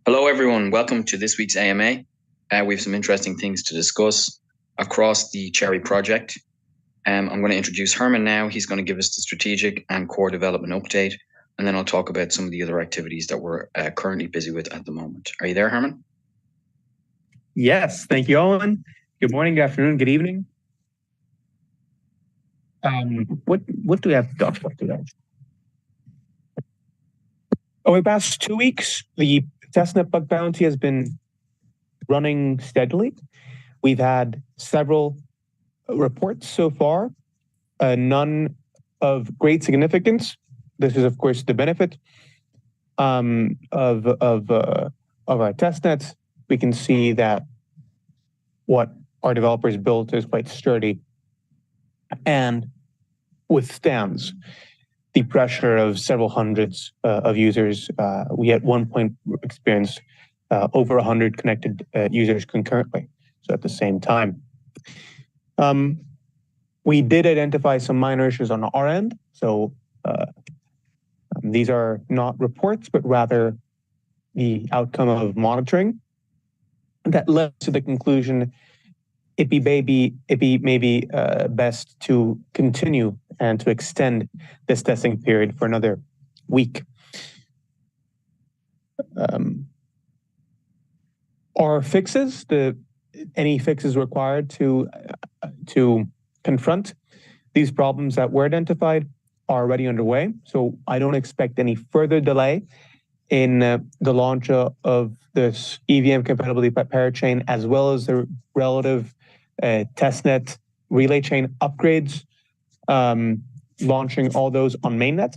Hello, everyone. Welcome to this week's AMA. We have some interesting things to discuss across the Cherry project. I'm going to introduce Herman now. He's going to give us the strategic and core development update, and then I'll talk about some of the other activities that we're currently busy with at the moment. Are you there, Herman? Yes, thank you, Owen. Good morning, good afternoon, good evening. What do we have to talk about today? Over the past 2 weeks, the testnet bug bounty has been running steadily. We've had several reports so far, none of great significance. This is, of course, the benefit of our testnets. We can see that what our developers built is quite sturdy and withstands the pressure of several hundreds of users. We at one point experienced over 100 connected users concurrently, so at the same time. We did identify some minor issues on our end, so these are not reports, but rather the outcome of monitoring that led to the conclusion it'd be maybe best to continue and to extend this testing period for another week. Our fixes, any fixes required to confront these problems that were identified are already underway. So I don't expect any further delay in the launch of this EVM compatibility parachain, as well as the relative testnet relay chain upgrades, launching all those on mainnet.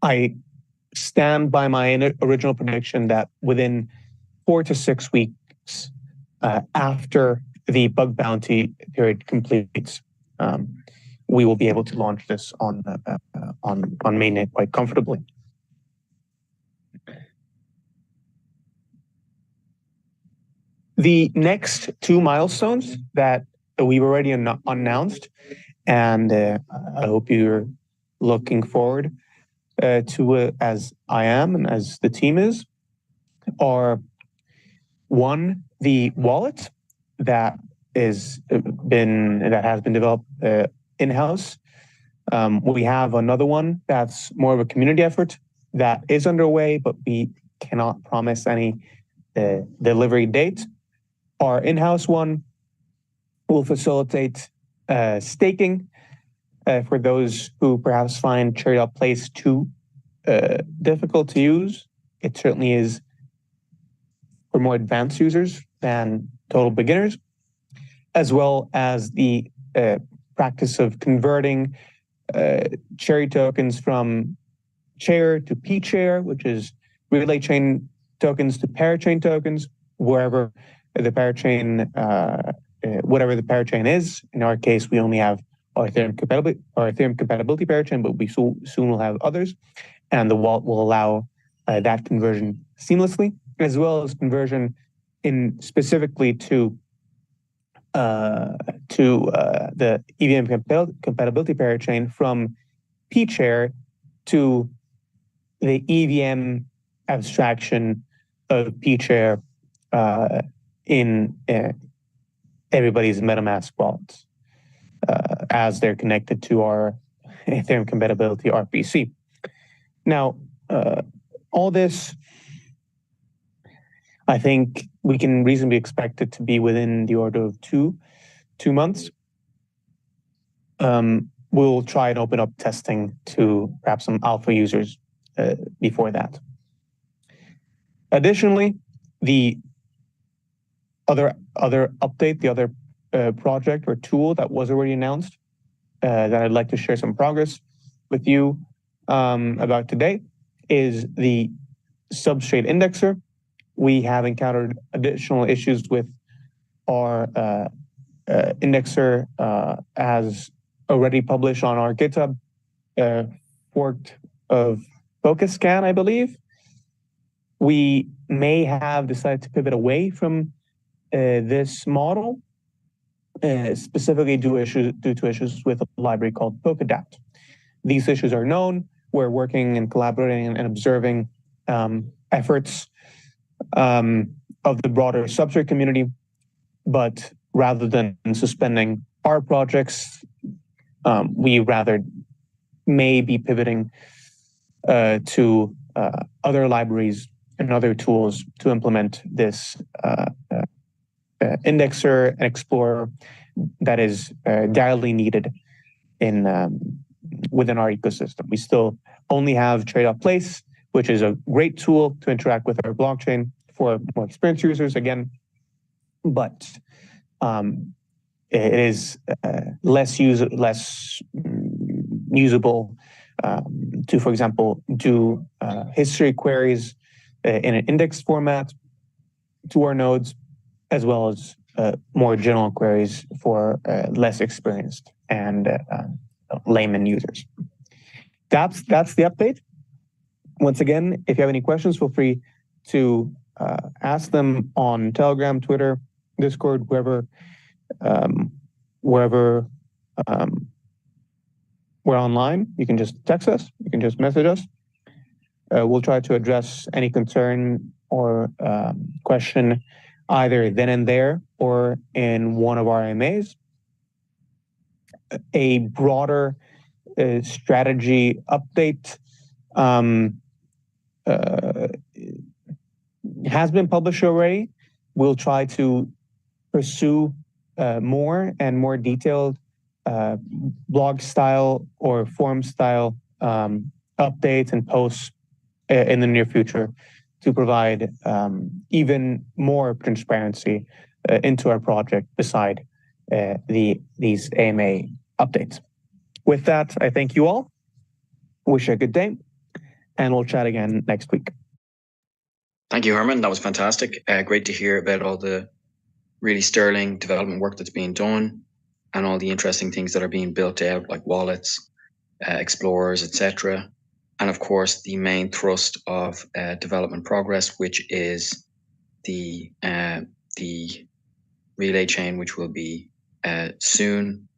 I stand by my original prediction that within 4 to 6 weeks after the bug bounty period completes, we will be able to launch this on mainnet quite comfortably. The next 2 milestones that we've already announced, and I hope you're looking forward to it as I am and as the team is, are one, the wallet that has been developed in-house. We have another one that's more of a community effort that is underway, but we cannot promise any delivery date. Our in-house one will facilitate staking for those who perhaps find Cherry.place too difficult to use. It certainly is for more advanced users than total beginners, as well as the practice of converting Cherry tokens from chair to p-chair, which is relay chain tokens to parachain tokens, wherever the parachain, whatever the parachain is. In our case, we only have our Ethereum compatibility parachain, but we soon will have others, and the wallet will allow that conversion seamlessly, as well as conversion specifically to the EVM compatibility parachain from p-chair to the EVM abstraction of p-chair in everybody's MetaMask wallets as they're connected to our Ethereum compatibility RPC. Now, all this, I think we can reasonably expect it to be within the order of two months. We'll try and open up testing to perhaps some alpha users before that. Additionally, the other update, the other project or tool that was already announced that I'd like to share some progress with you about today is the substrate indexer. We have encountered additional issues with our indexer as already published on our GitHub forked of FocusScan, I believe. We may have decided to pivot away from this model, specifically due to issues with a library called Polkadot. These issues are known. We're working and collaborating and observing efforts of the broader substrate community. But rather than suspending our projects, we rather may be pivoting to other libraries and other tools to implement this indexer and explorer that is direly needed in within our ecosystem. We still only have Trade-off Place, which is a great tool to interact with our blockchain for more experienced users, again, but it is less usable to, for example, do history queries in an index format to our nodes, as well as more general queries for less experienced and layman users. That's the update. Once again, if you have any questions, feel free to ask them on Telegram, Twitter, Discord, wherever we're online. You can just text us. You can just message us. We'll try to address any concern or question either then and there or in one of our AMAs. A broader strategy update has been published already. We'll try to pursue more and more detailed blog style or forum style updates and posts in the near future to provide even more transparency into our project beside these AMA updates. With that, I thank you all. Wish you a good day, and we'll chat again next week. Thank you, Herman. That was fantastic. Great to hear about all the really sterling development work that's being done and all the interesting things that are being built out, like wallets, explorers, etc. And of course, the main thrust of development progress, which is the relay chain, which will be soon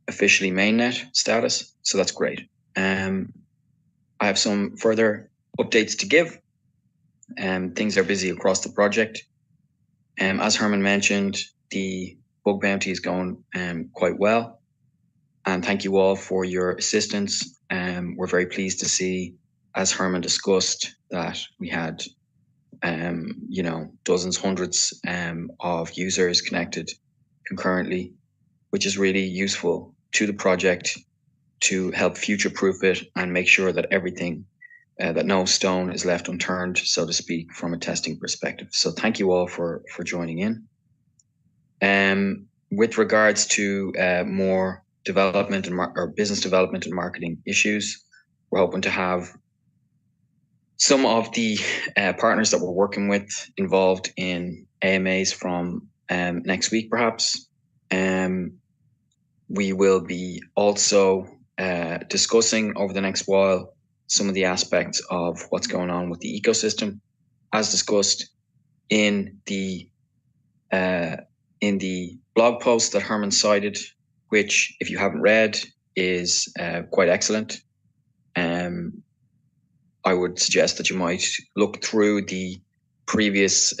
officially mainnet status. So that's great. I have some further updates to give. Things are busy across the project. As Herman mentioned, the bug bounty is going quite well. And thank you all for your assistance. We're very pleased to see, as Herman discussed, that we had dozens, hundreds of users connected concurrently, which is really useful to the project to help future-proof it and make sure that everything, that no stone is left unturned, so to speak, from a testing perspective. So thank you all for joining in. With regards to more development or business development and marketing issues, we're hoping to have some of the partners that we're working with involved in AMAs from next week, perhaps. We will be also discussing over the next while some of the aspects of what's going on with the ecosystem, as discussed in the blog post that Herman cited, which, if you haven't read, is quite excellent. I would suggest that you might look through the previous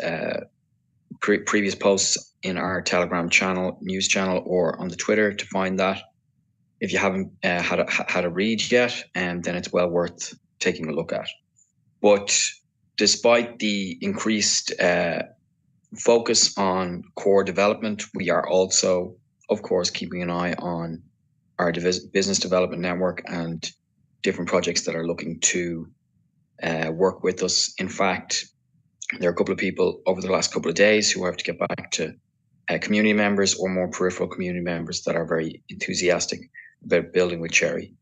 posts in our Telegram channel, news channel, or on the Twitter to find that. If you haven't had a read yet, then it's well worth taking a look at. But despite the increased focus on core development, we are also, of course, keeping an eye on our business development network and different projects that are looking to work with us. In fact, there are a couple of people over the last couple of days who have to get back to community members or more peripheral community members that are very enthusiastic about building with Cherry,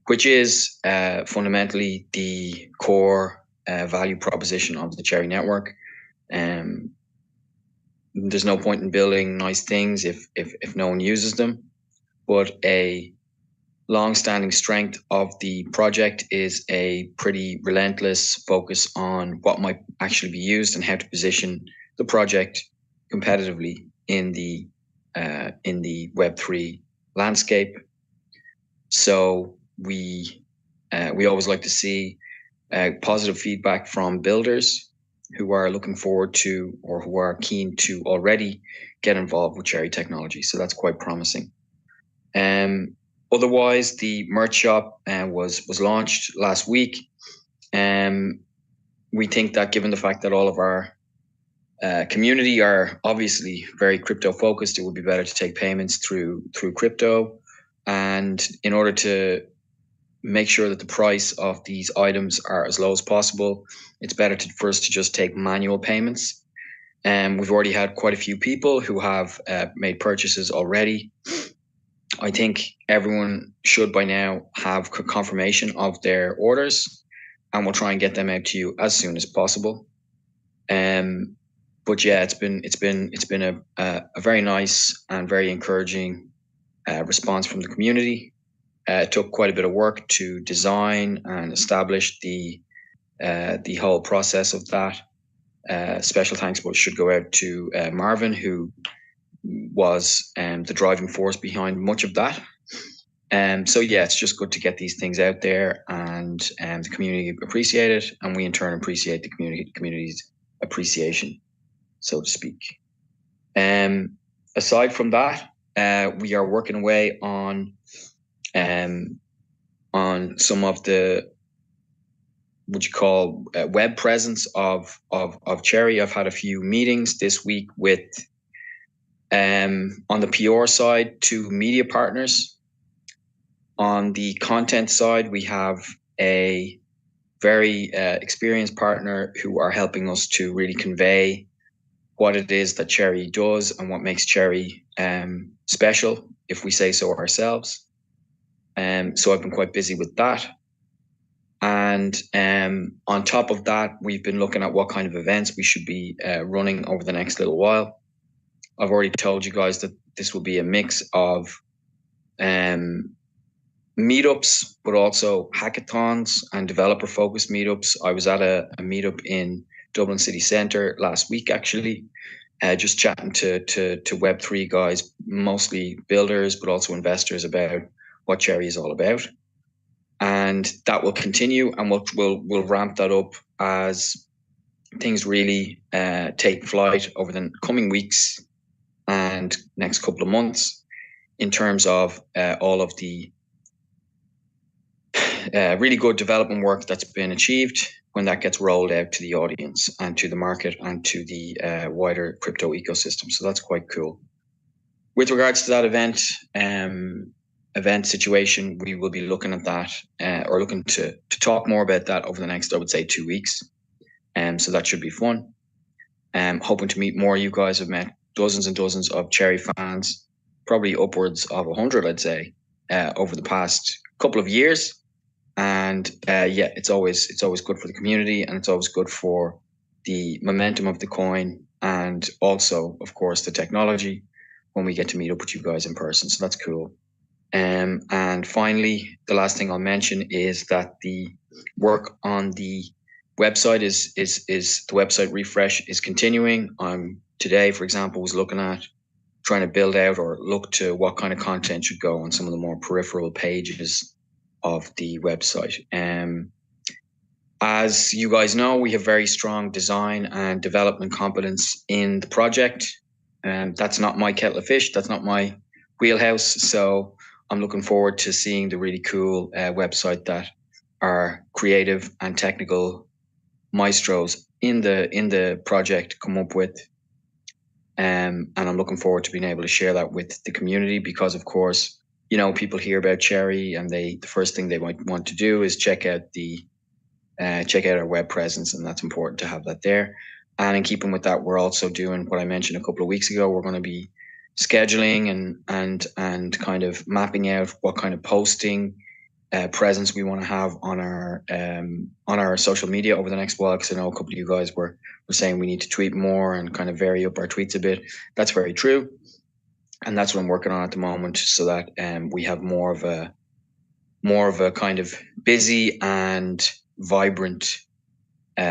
which is fundamentally the core value proposition of the Cherry network. There's no point in building nice things if no one uses them, but a long-standing strength of the project is a pretty relentless focus on what might actually be used and how to position the project competitively in the Web3 landscape. So we always like to see positive feedback from builders who are looking forward to or who are keen to already get involved with cherry technology. So that's quite promising. Otherwise, the merch shop was launched last week. We think that given the fact that all of our community are obviously very crypto focused, it would be better to take payments through crypto. And in order to make sure that the price of these items are as low as possible, it's better for us to just take manual payments. And we've already had quite a few people who have made purchases already. I think everyone should by now have confirmation of their orders, and we'll try and get them out to you as soon as possible. But yeah, it's been a very nice and very encouraging response from the community. It took quite a bit of work to design and establish the whole process of that. Special thanks should go out to Marvin, who was the driving force behind much of that. So yeah, it's just good to get these things out there, and the community appreciate it, and we in turn appreciate the community's appreciation, so to speak. Aside from that, we are working away on some of the what you call web presence of Cherry. I've had a few meetings this week with on the PR side, 2 media partners. On the content side, we have a very experienced partner who are helping us to really convey what it is that Cherry does and what makes Cherry special, if we say so ourselves. So I've been quite busy with that. And on top of that, we've been looking at what kind of events we should be running over the next little while. I've already told you guys that this will be a mix of meetups, but also hackathons and developer-focused meetups. I was at a meetup in Dublin City Centre last week, actually, just chatting to Web3 guys, mostly builders, but also investors, about what Cherry is all about. And that will continue, and we'll ramp that up as things really take flight over the coming weeks and next couple of months, in terms of all of the really good development work that's been achieved when that gets rolled out to the audience and to the market and to the wider crypto ecosystem. So that's quite cool. With regards to that event situation, we will be looking at that or looking to talk more about that over the next, I would say, 2 weeks. So that should be fun. Hoping to meet more. You guys have met dozens and dozens of Cherry fans, probably upwards of 100, I'd say, over the past couple of years. And yeah, it's always good for the community, and it's always good for the momentum of the coin, and also, of course, the technology when we get to meet up with you guys in person. So that's cool. And finally, the last thing I'll mention is that the work on the website is the website refresh is continuing. Today, for example, was looking at trying to build out or look to what kind of content should go on some of the more peripheral pages of the website. As you guys know, we have very strong design and development competence in the project. That's not my kettle of fish. That's not my wheelhouse. So I'm looking forward to seeing the really cool website that our creative and technical maestros in the project come up with. And I'm looking forward to being able to share that with the community, because, of course, you know, people hear about Cherry and the first thing they might want to do is check out our web presence, and that's important to have that there. And in keeping with that, we're also doing what I mentioned a couple of weeks ago. We're going to be scheduling and kind of mapping out what kind of posting presence we want to have on our social media over the next while, because I know a couple of you guys were saying we need to tweet more and kind of vary up our tweets a bit. That's very true, and that's what I'm working on at the moment, so that we have more of a kind of busy and vibrant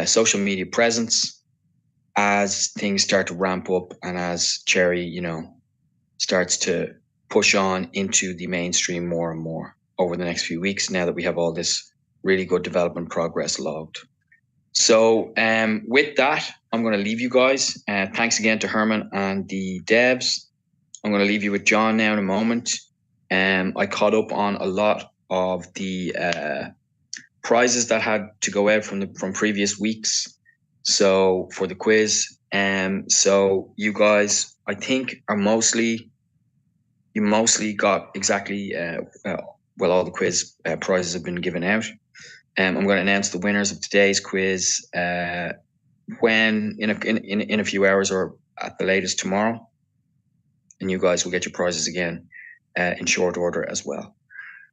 social media presence as things start to ramp up, and as Cherry, you know, starts to push on into the mainstream more and more over the next few weeks, now that we have all this really good development progress logged. So with that, I'm going to leave you guys. Thanks again to Herman and the devs. I'm going to leave you with John now in a moment. I caught up on a lot of the prizes that had to go out from previous weeks. So for the quiz, so you guys, I think, you mostly got exactly well, all the quiz prizes have been given out. I'm going to announce the winners of today's quiz when in a few hours, or at the latest tomorrow, and you guys will get your prizes again in short order as well.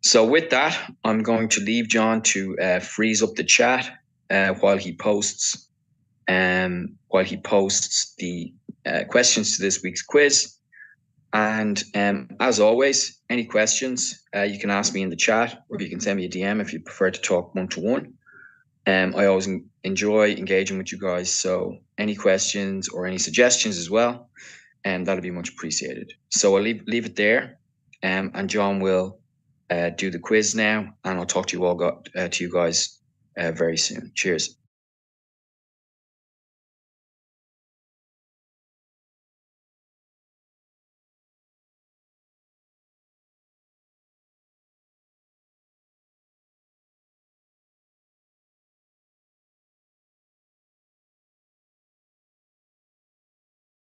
So with that, I'm going to leave John to freeze up the chat while he posts the questions to this week's quiz. And as always, any questions you can ask me in the chat, or you can send me a DM if you prefer to talk one-to-one. I always enjoy engaging with you guys, so any questions or any suggestions as well, that'll be much appreciated. So I'll leave it there, and John will do the quiz now, and I'll talk to you guys very soon. Cheers.